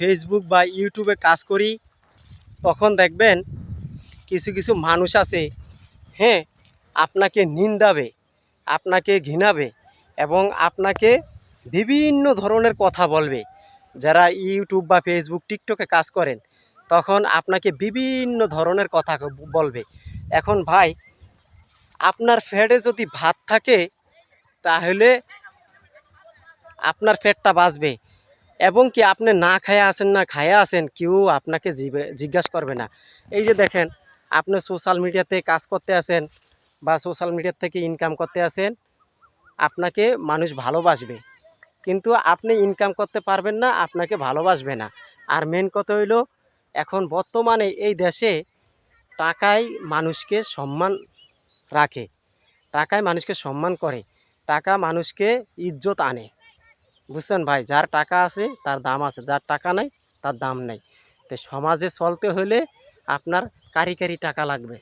Facebook বা ইউটিউবে কাজ করি, তখন দেখবেন কিছু কিছু মানুষ আছে, হ্যাঁ, আপনাকে নিন্দাবে, আপনাকে ঘৃণাবে এবং আপনাকে বিভিন্ন ধরনের কথা বলবে। যারা ইউটিউব বা ফেসবুক টিকটকে কাজ করেন, তখন আপনাকে বিভিন্ন ধরনের কথা বলবে। এখন ভাই, আপনার পেটে যদি ভাত থাকে তাহলে আপনার পেটটা বাঁচবে, এবং কি আপনি না খায়া আছেন না খায়া আছেন, কেউ আপনাকে জিজ্ঞাসা করবে না। এই যে দেখেন, আপনি সোশ্যাল মিডিয়াতে কাজ করতে আছেন বা সোশ্যাল মিডিয়া থেকে ইনকাম করতে আছেন, আপনাকে মানুষ ভালোবাসবে, কিন্তু আপনি ইনকাম করতে পারবেন না, আপনাকে ভালোবাসবে না। আর মেন কথা হইল, এখন বর্তমানে এই দেশে টাকায় মানুষকে সম্মান রাখে, টাকায় মানুষকে সম্মান করে, টাকা মানুষকে ইজ্জত আনে। বুঝছেন ভাই, যার টাকা আছে তার দাম আছে, যার টাকা নাই তার দাম নেই। তো সমাজে চলতে হলে আপনার কারি কারি টাকা লাগবে।